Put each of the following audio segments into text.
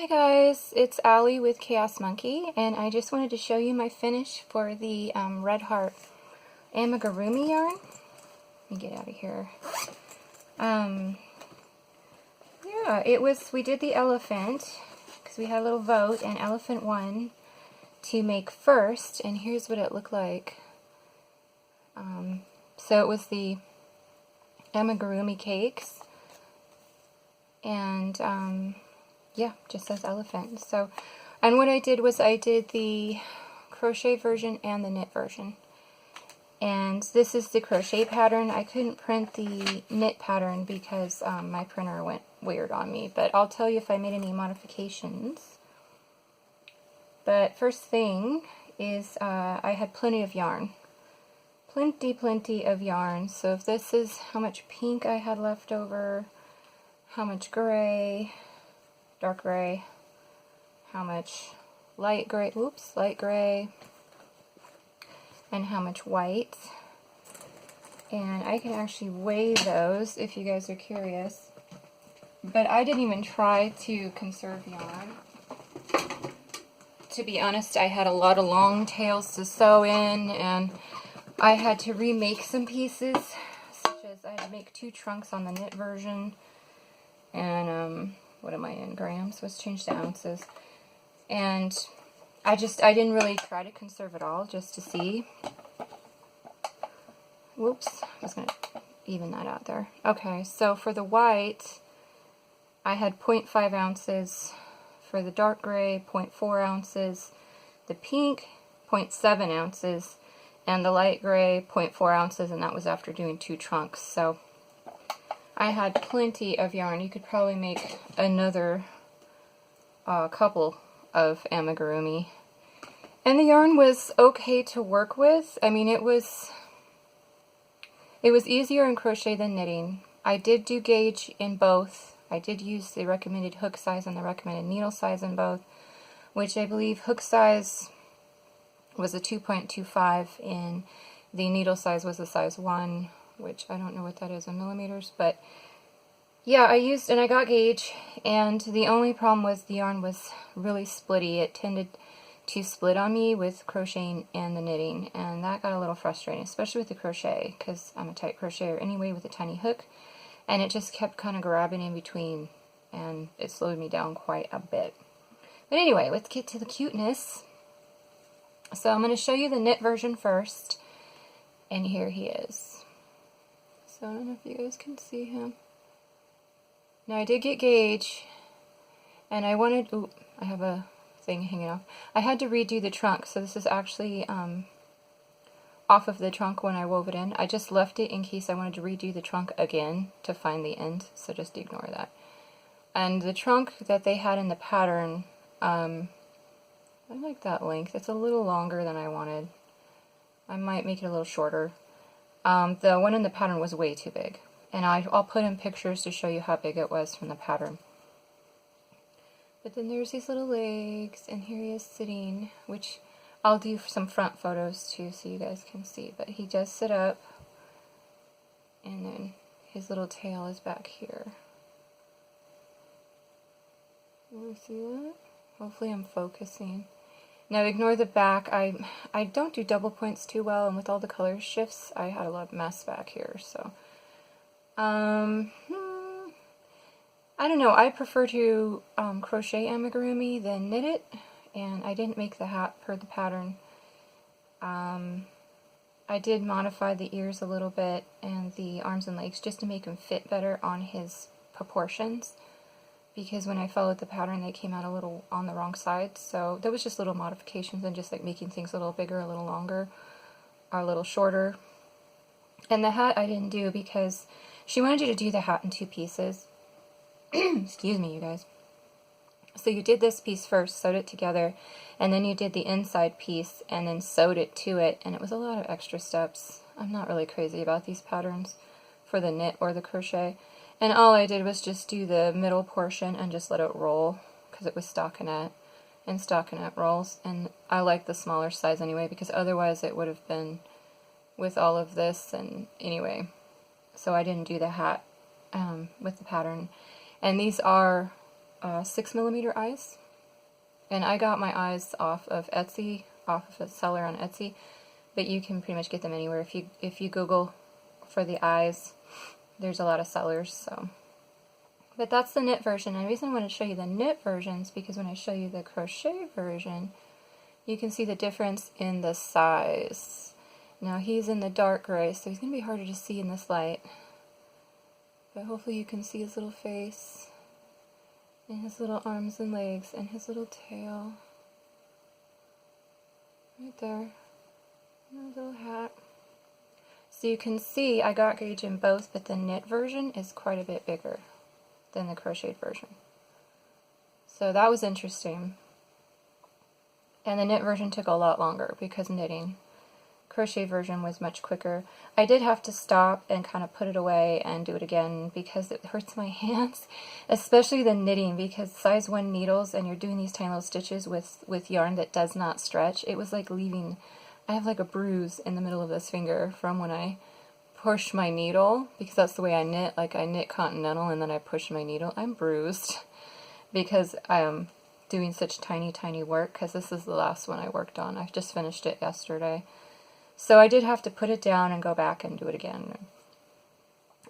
Hi guys, it's Allie with Chaos Monkey, and I just wanted to show you my finish for the Red Heart Amigurumi yarn. Let me get out of here. Yeah, we did the elephant, because we had a little vote, and elephant won to make first, and here's what it looked like. So it was the Amigurumi cakes, and yeah, just says elephant. So, and what I did was I did the crochet version and the knit version. And this is the crochet pattern. I couldn't print the knit pattern because my printer went weird on me, but I'll tell you if I made any modifications. But first thing is I had plenty of yarn. Plenty of yarn. So if this is how much pink I had left over, how much gray, dark gray, how much light gray, and how much white. And I can actually weigh those if you guys are curious. But I didn't even try to conserve yarn. To be honest, I had a lot of long tails to sew in, and I had to remake some pieces, such as I had to make 2 trunks on the knit version, and what am I in, grams? Let's change to ounces. And I didn't really try to conserve it all, just to see. Whoops, I was going to even that out there. Okay, so for the white, I had 0.5 ounces. For the dark gray, 0.4 ounces. The pink, 0.7 ounces. And the light gray, 0.4 ounces, and that was after doing 2 trunks. So I had plenty of yarn. You could probably make another couple of amigurumi. And the yarn was okay to work with. I mean, it was easier in crochet than knitting. I did do gauge in both. I did use the recommended hook size and the recommended needle size in both, which I believe hook size was a 2.25 and the needle size was a size 1, which I don't know what that is in millimeters, but yeah, I used, and I got gauge, and the only problem was the yarn was really splitty. It tended to split on me with crocheting and the knitting, and that got a little frustrating, especially with the crochet, because I'm a tight crocheter anyway with a tiny hook, and it just kept kind of grabbing in between, and it slowed me down quite a bit. But anyway, let's get to the cuteness. So I'm going to show you the knit version first, and here he is. So I don't know if you guys can see him. Now I did get gauge, and I wanted, ooh, I have a thing hanging off. I had to redo the trunk, so this is actually off of the trunk when I wove it in. I just left it in case I wanted to redo the trunk again to find the end, so just ignore that. And the trunk that they had in the pattern, I like that length. It's a little longer than I wanted. I might make it a little shorter. The one in the pattern was way too big. And I'll put in pictures to show you how big it was from the pattern. But then there's these little legs, and here he is sitting, which I'll do some front photos too so you guys can see. But he does sit up, and then his little tail is back here. You see that? Hopefully I'm focusing. Now ignore the back. I don't do double points too well, and with all the color shifts, I had a lot of mess back here, so I don't know. I prefer to crochet amigurumi than knit it, and I didn't make the hat per the pattern. I did modify the ears a little bit and the arms and legs just to make them fit better on his proportions, because when I followed the pattern they came out a little on the wrong side. So there was just little modifications and just like making things a little bigger, a little longer, or a little shorter. And the hat I didn't do because she wanted you to do the hat in 2 pieces. Excuse me, you guys. So you did this piece first, sewed it together, and then you did the inside piece and then sewed it to it, and it was a lot of extra steps. I'm not really crazy about these patterns for the knit or the crochet. And all I did was just do the middle portion and just let it roll, because it was stockinette, and stockinette rolls. And I like the smaller size anyway, because otherwise it would have been with all of this, and anyway. So I didn't do the hat with the pattern. And these are 6mm eyes. And I got my eyes off of Etsy, off of a seller on Etsy, but you can pretty much get them anywhere. If you Google for the eyes, there's a lot of sellers, so. But that's the knit version, and the reason I want to show you the knit version is because when I show you the crochet version, you can see the difference in the size. Now he's in the dark gray, so he's going to be harder to see in this light, but hopefully you can see his little face, and his little arms and legs, and his little tail. Right there. And his little hat. So you can see I got gauge in both, but the knit version is quite a bit bigger than the crocheted version. So that was interesting. And the knit version took a lot longer because knitting. Crochet version was much quicker. I did have to stop and kind of put it away and do it again because it hurts my hands, especially the knitting, because size 1 needles and you're doing these tiny little stitches with yarn that does not stretch. It was like leaving, I have like a bruise in the middle of this finger from when I push my needle, because that's the way I knit. Like I knit continental and then I push my needle. I'm bruised because I am doing such tiny work, because this is the last one I worked on. I just finished it yesterday. So I did have to put it down and go back and do it again.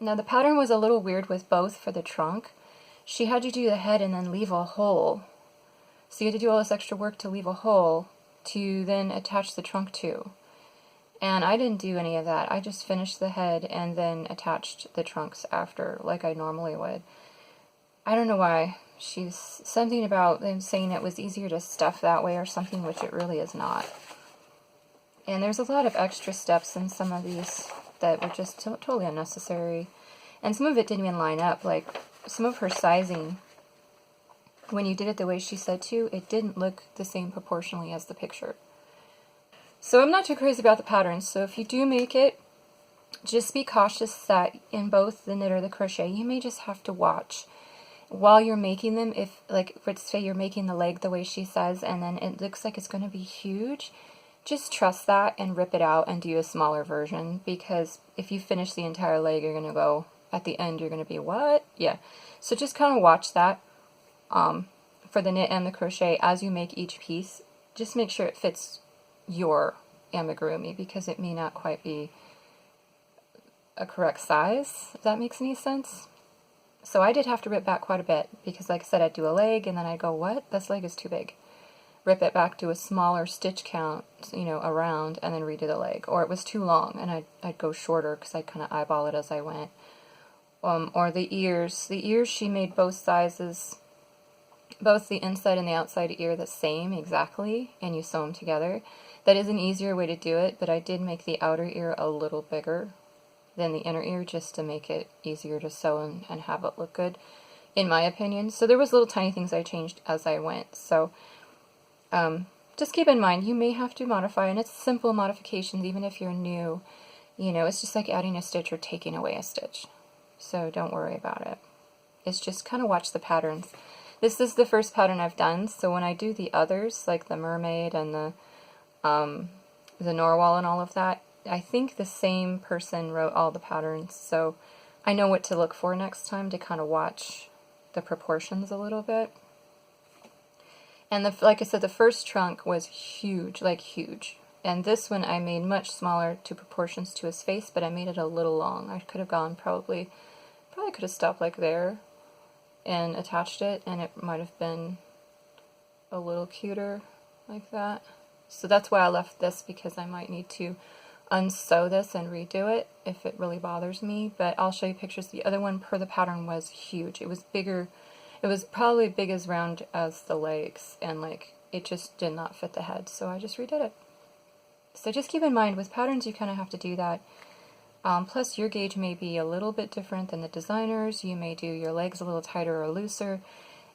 Now the pattern was a little weird with both for the trunk. She had to do the head and then leave a hole. So you had to do all this extra work to leave a hole to then attach the trunk to. And I didn't do any of that. I just finished the head and then attached the trunks after, like I normally would. I don't know why. She's something about them saying it was easier to stuff that way or something, which it really is not. And there's a lot of extra steps in some of these that were just totally unnecessary. And some of it didn't even line up. Like, some of her sizing, when you did it the way she said to, it didn't look the same proportionally as the picture. So I'm not too crazy about the patterns. So if you do make it, just be cautious that in both the knit or the crochet, you may just have to watch while you're making them. If, like, let's say you're making the leg the way she says, and then it looks like it's going to be huge, just trust that and rip it out and do a smaller version, because if you finish the entire leg, you're going to go, at the end, you're going to be, what? Yeah. So just kind of watch that for the knit and the crochet as you make each piece. Just make sure it fits your amigurumi, because it may not quite be a correct size, if that makes any sense. So I did have to rip back quite a bit, because like I said, I'd do a leg, and then I'd go, what? This leg is too big. Rip it back to a smaller stitch count, you know, around, and then redo the leg. Or it was too long, and I'd go shorter, because I'd kind of eyeball it as I went. Or the ears. The ears, she made both sizes, both the inside and the outside ear the same exactly, and you sew them together. That is an easier way to do it, but I did make the outer ear a little bigger than the inner ear, just to make it easier to sew and have it look good, in my opinion. So there was little tiny things I changed as I went. So just keep in mind, you may have to modify, and it's simple modifications, even if you're new. You know, it's just like adding a stitch or taking away a stitch. So don't worry about it. It's just kind of watch the patterns. This is the first pattern I've done, so when I do the others, like the mermaid and the narwhal and all of that, I think the same person wrote all the patterns, so I know what to look for next time to kind of watch the proportions a little bit. And like I said, the first trunk was huge, like huge. And this one I made much smaller to proportions to his face, but I made it a little long. I could have gone probably could have stopped like there and attached it, and it might have been a little cuter like that. So that's why I left this, because I might need to unsew this and redo it if it really bothers me. But I'll show you pictures. The other one per the pattern was huge. It was bigger. It was probably big as round as the legs, and like it just did not fit the head, so I just redid it. So just keep in mind, with patterns you kind of have to do that. Plus your gauge may be a little bit different than the designer's. You may do your legs a little tighter or looser,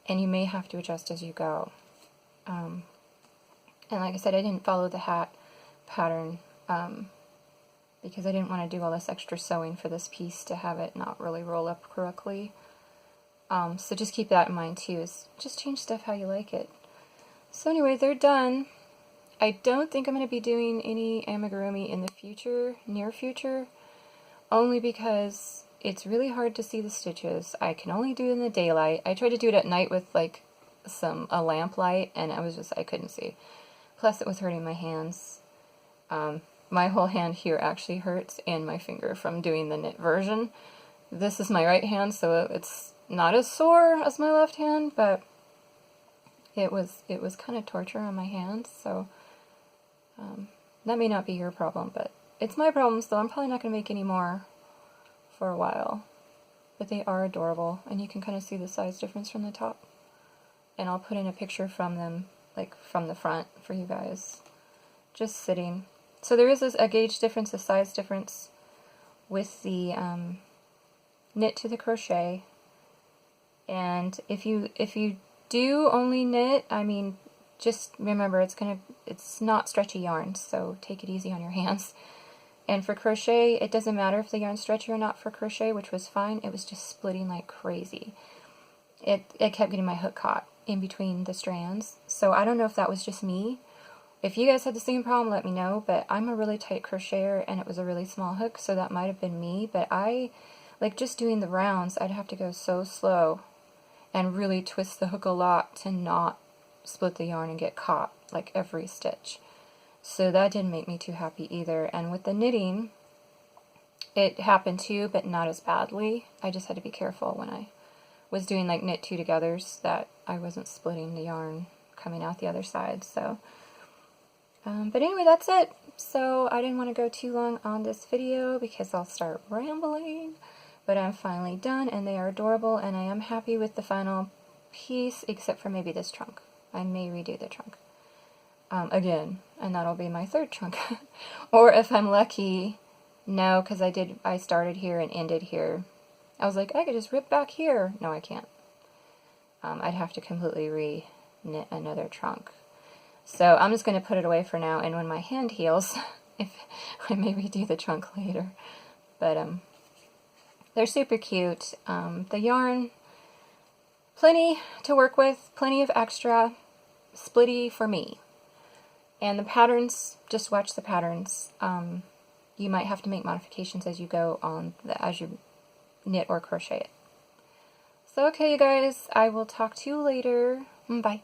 and you may have to adjust as you go. And like I said, I didn't follow the hat pattern because I didn't want to do all this extra sewing for this piece to have it not really roll up correctly. So just keep that in mind too, is just change stuff how you like it. So anyway, they're done. I don't think I'm going to be doing any amigurumi in the future, near future, only because it's really hard to see the stitches. I can only do it in the daylight. I tried to do it at night with like a lamp light, and I couldn't see. Plus it was hurting my hands. My whole hand here actually hurts, and my finger from doing the knit version. This is my right hand, so it's not as sore as my left hand, but it was kind of torture on my hands, so that may not be your problem, but it's my problem, so I'm probably not going to make any more for a while. But they are adorable, and you can kind of see the size difference from the top. And I'll put in a picture from them, like from the front for you guys, just sitting. So there is a gauge difference, a size difference with the knit to the crochet. And if you do only knit, I mean, just remember it's not stretchy yarns, so take it easy on your hands. And for crochet, it doesn't matter if the yarn's stretchy or not for crochet, which was fine. It was just splitting like crazy. It kept getting my hook caught in between the strands. So I don't know if that was just me. If you guys had the same problem, let me know. But I'm a really tight crocheter, and it was a really small hook, so that might have been me. But like just doing the rounds, I'd have to go so slow and really twist the hook a lot to not split the yarn and get caught like every stitch. So that didn't make me too happy either. And with the knitting, it happened too, but not as badly. I just had to be careful when I was doing like knit two togethers that I wasn't splitting the yarn coming out the other side. So, but anyway, that's it. So I didn't want to go too long on this video because I'll start rambling. But I'm finally done, and they are adorable, and I am happy with the final piece, except for maybe this trunk. I may redo the trunk again, and that'll be my third trunk. Or if I'm lucky, no, because I started here and ended here. I was like, I could just rip back here. No, I can't. I'd have to completely re-knit another trunk. So I'm just going to put it away for now, and when my hand heals, if I may redo the trunk later. But they're super cute. The yarn, plenty to work with, plenty of extra, splitty for me. And the patterns, just watch the patterns. You might have to make modifications as you go on, as you knit or crochet it. So okay, you guys, I will talk to you later. Bye.